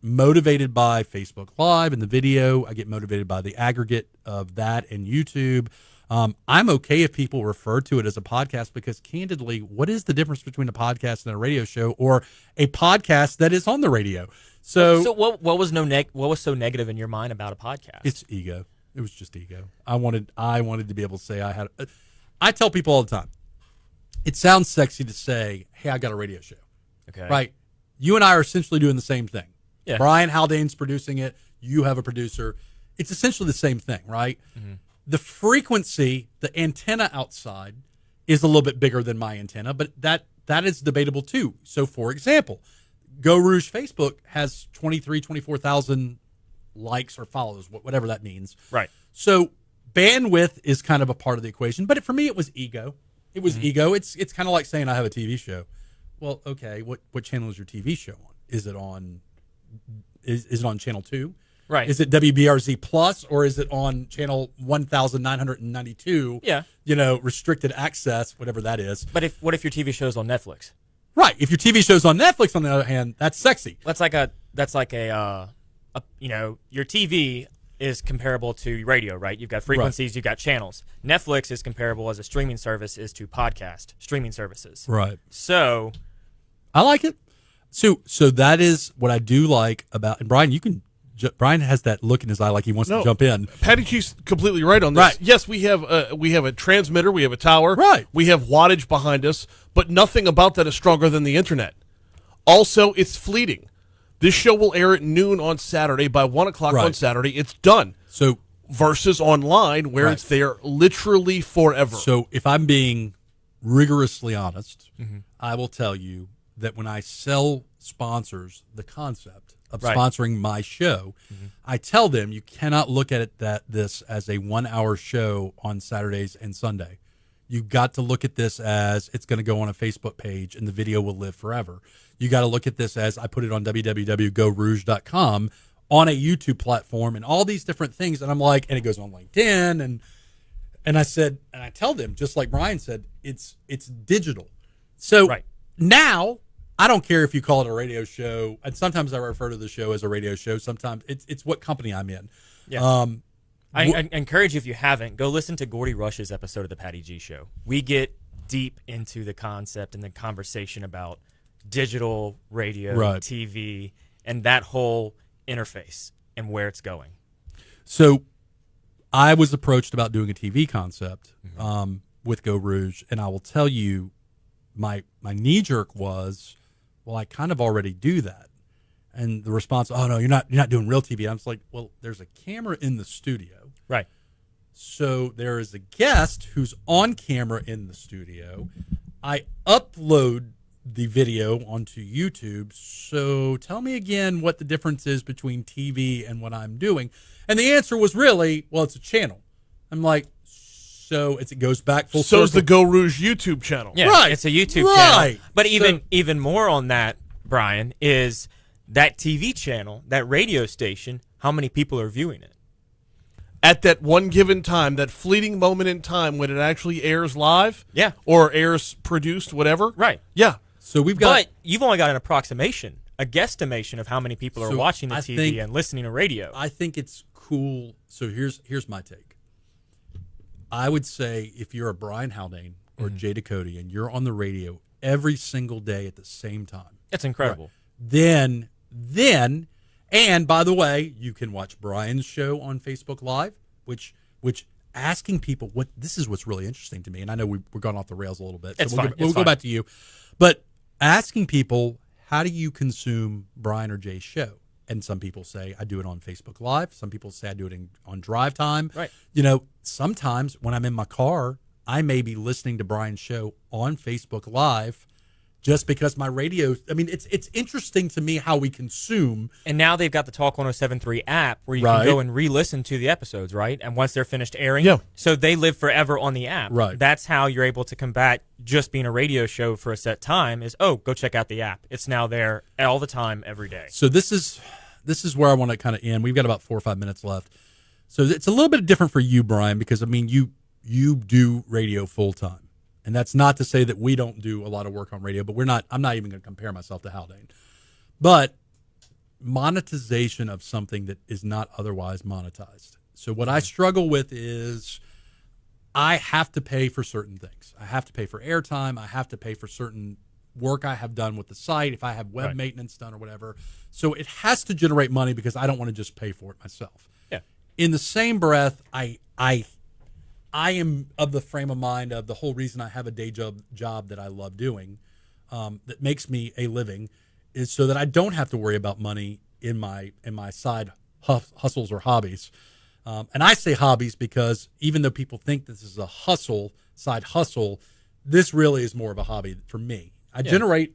motivated by Facebook Live and the video. I get motivated by the aggregate of that and YouTube. I'm okay if people refer to it as a podcast because, candidly, what is the difference between a podcast and a radio show or a podcast that is on the radio? So what was so negative in your mind about a podcast? It's ego. It was just ego. I wanted to be able to say I had. I tell people all the time, it sounds sexy to say, "Hey, I got a radio show." Okay. Right. You and I are essentially doing the same thing. Yeah. Brian Haldane's producing it. You have a producer. It's essentially the same thing, right? Mm-hmm. The frequency, the antenna outside, is a little bit bigger than my antenna, but that is debatable too. So, for example, Geaux Rouge Facebook has 24,000 likes or follows, whatever that means. Right. So bandwidth is kind of a part of the equation, but for me, it was ego. It was ego. It's kind of like saying I have a TV show. Well, okay, what channel is your TV show on? Is it on channel 2? Right. Is it WBRZ Plus or is it on channel 1992? Yeah. Restricted access, whatever that is. But what if your TV show's on Netflix? Right. If your TV show's on Netflix, on the other hand, that's sexy. That's like a your TV is comparable to radio, right? You've got frequencies, you've got channels. Netflix is comparable as a streaming service is to podcast streaming services. Right. So I like it. So that is what I do like about, and Brian, Brian has that look in his eye like he wants to jump in. Patty G's completely right on this. Right. Yes, we have a transmitter, we have a tower, right. We have wattage behind us, but nothing about that is stronger than the internet. Also, it's fleeting. This show will air at noon on Saturday. By 1 o'clock on Saturday, it's done. So versus online, where it's there literally forever. So if I'm being rigorously honest, I will tell you that when I sell sponsors the concept of sponsoring my show, I tell them you cannot look at this as a 1 hour show on Saturdays and Sunday. You've got to look at this as it's going to go on a Facebook page and the video will live forever. You got to look at this as I put it on www.geauxrouge.com on a YouTube platform and all these different things. And I'm like, and it goes on LinkedIn and I said, and I tell them, just like Brian said, it's digital. So now I don't care if you call it a radio show. And sometimes I refer to the show as a radio show. Sometimes it's what company I'm in. Yeah. I encourage you, if you haven't, go listen to Gordy Rush's episode of the Patty G Show. We get deep into the concept and the conversation about digital radio, TV, and that whole interface and where it's going. So I was approached about doing a TV concept with Geaux Rouge, and I will tell you my knee-jerk was, well, I kind of already do that. And the response, oh, no, you're not doing real TV. I was like, well, there's a camera in the studio. Right. So there is a guest who's on camera in the studio. I upload the video onto YouTube. So tell me again what the difference is between TV and what I'm doing. And the answer was really, well, it's a channel. I'm like, so it goes back full circle. So's the Geaux Rouge YouTube channel. Yeah, it's a YouTube channel. But even more on that, Brian, is that TV channel, that radio station, how many people are viewing it? At that one given time, that fleeting moment in time when it actually airs live, or airs produced, whatever, yeah. So we've got, but you've only got an approximation, a guesstimation of how many people are watching the TV and listening to radio. I think it's cool. So here's my take. I would say if you're a Brian Haldane or Jay Ducote and you're on the radio every single day at the same time, it's incredible. Then, and by the way, you can watch Brian's show on Facebook Live, which asking people this is what's really interesting to me, and I know we're going off the rails a little bit. It's so fine. We'll go back to you, but asking people, how do you consume Brian or Jay's show? And some people say I do it on Facebook Live. Some people say I do it on drive time. Right. You know, sometimes when I'm in my car, I may be listening to Brian's show on Facebook Live. Just because my radio, I mean, it's interesting to me how we consume. And now they've got the Talk 107.3 app where you can go and re-listen to the episodes, right? And once they're finished airing, so they live forever on the app. Right. That's how you're able to combat just being a radio show for a set time is, go check out the app. It's now there all the time, every day. So this is where I want to kind of end. We've got about 4 or 5 minutes left. So it's a little bit different for you, Brian, because, I mean, you do radio full time. And that's not to say that we don't do a lot of work on radio, but I'm not even going to compare myself to Haldane. But monetization of something that is not otherwise monetized. So what I struggle with is I have to pay for certain things. I have to pay for airtime. I have to pay for certain work I have done with the site, if I have web maintenance done or whatever. So it has to generate money because I don't want to just pay for it myself. Yeah. In the same breath, I am of the frame of mind of the whole reason I have a day job that I love doing, that makes me a living, is so that I don't have to worry about money in my side hustles or hobbies. And I say hobbies because even though people think this is a side hustle, this really is more of a hobby for me. I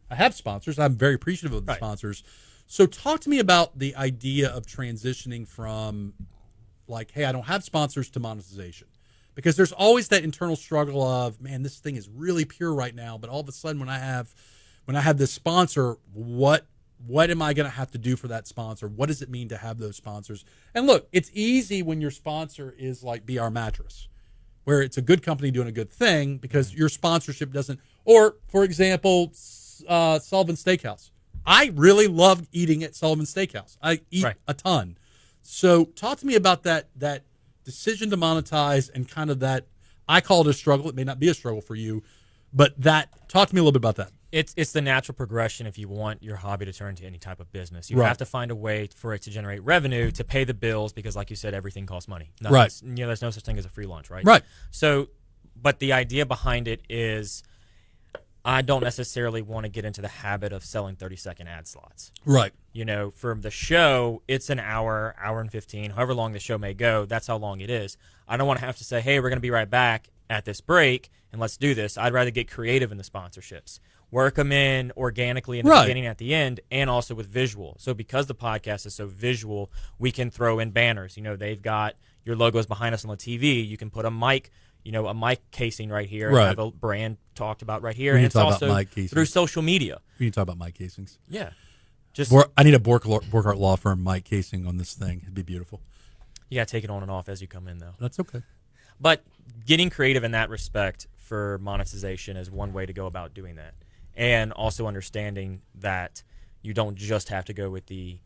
have sponsors. I'm very appreciative of the sponsors. So talk to me about the idea of transitioning from like, hey, I don't have sponsors to monetization. Because there's always that internal struggle of, man, this thing is really pure right now, but all of a sudden when I have this sponsor, what am I going to have to do for that sponsor? What does it mean to have those sponsors? And look, it's easy when your sponsor is like BR Mattress, where it's a good company doing a good thing because your sponsorship doesn't, or for example, Sullivan Steakhouse. I really love eating at Sullivan Steakhouse. I eat a ton. So talk to me about that decision to monetize and kind of that. I call it a struggle. It may not be a struggle for you, but talk to me a little bit about that. It's the natural progression if you want your hobby to turn into any type of business. You have to find a way for it to generate revenue to pay the bills because, like you said, everything costs money. There's no such thing as a free lunch, right? Right. So, but the idea behind it is I don't necessarily want to get into the habit of selling 30-second ad slots. Right. For the show, it's an hour and 15, however long the show may go. That's how long it is. I don't want to have to say, hey, we're going to be right back at this break, and let's do this. I'd rather get creative in the sponsorships. Work them in organically in the beginning, at the end, and also with visual. So because the podcast is so visual, we can throw in banners. They've got your logos behind us on the TV. You can put a mic, a mic casing right here, and have a brand talked about right here. And it's also through social media. We can talk about mic casings. Yeah. I need a Borkart Law Firm mic casing on this thing. It'd be beautiful. You got to take it on and off as you come in, though. That's okay. But getting creative in that respect for monetization is one way to go about doing that. And also understanding that you don't just have to go with the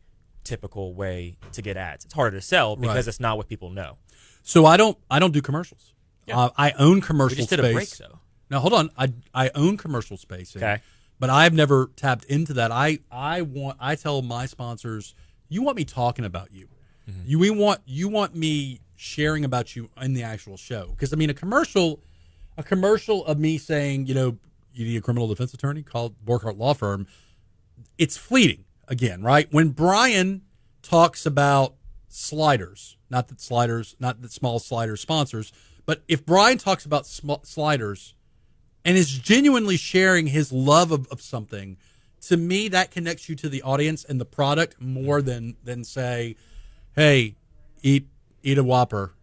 typical way to get ads. It's harder to sell because it's not what people know. So I don't do commercials. Yeah. I own commercial space. We just did a break, though. Now hold on. I own commercial space. Okay. But I've never tapped into that. I tell my sponsors, you want me talking about you. Mm-hmm. You want me sharing about you in the actual show. Because a commercial of me saying, you need a criminal defense attorney, call Borkart Law Firm. It's fleeting again, right? When Brian talks about sliders, not that small sliders sponsors, but if Brian talks about sliders and is genuinely sharing his love of something, to me that connects you to the audience and the product more than say, hey, eat a Whopper.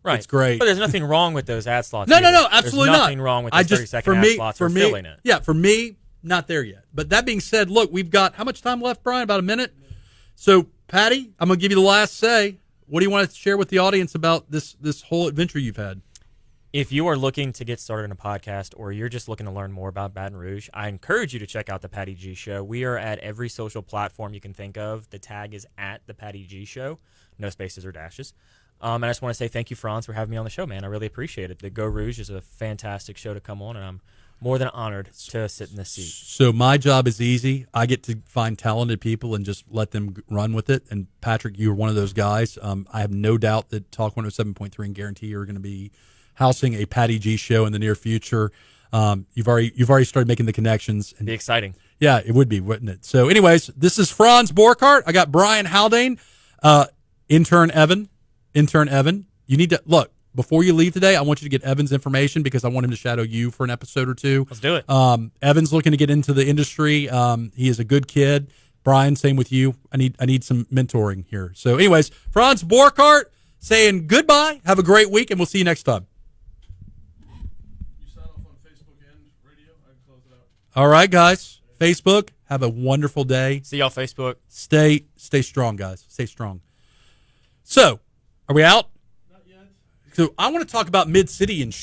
Right. It's great. But there's nothing wrong with those ad slots. No, absolutely not. There's nothing wrong with those 30-second ad slots or filling it. Yeah, for me, not there yet. But that being said, look, we've got how much time left, Brian? About a minute. So, Patty, I'm going to give you the last say. What do you want to share with the audience about this whole adventure you've had? If you are looking to get started in a podcast or you're just looking to learn more about Baton Rouge, I encourage you to check out The Patty G Show. We are at every social platform you can think of. The tag is at The Patty G Show. No spaces or dashes. And I just want to say thank you, Franz, for having me on the show, man. I really appreciate it. The Geaux Rouge is a fantastic show to come on, and I'm more than honored to sit in this seat. So my job is easy. I get to find talented people and just let them run with it. And, Patrick, you're one of those guys. I have no doubt that Talk 107.3 and Guarantee are going to be housing a Patty G show in the near future. You've already started making the connections. And, be exciting. Yeah, it would be, wouldn't it? So, anyways, this is Franz Borkart. I got Brian Haldane, intern Evan. You need to look before you leave today. I want you to get Evan's information because I want him to shadow you for an episode or two. Let's do it. Evan's looking to get into the industry. He is a good kid. Brian, same with you. I need some mentoring here. So, anyways, Franz Borkart saying goodbye. Have a great week, and we'll see you next time. You sign off on Facebook and radio. I can close it out. All right, guys. Facebook. Have a wonderful day. See y'all Facebook. Stay strong, guys. Stay strong. So. Are we out? Not yet. So I want to talk about Mid-City and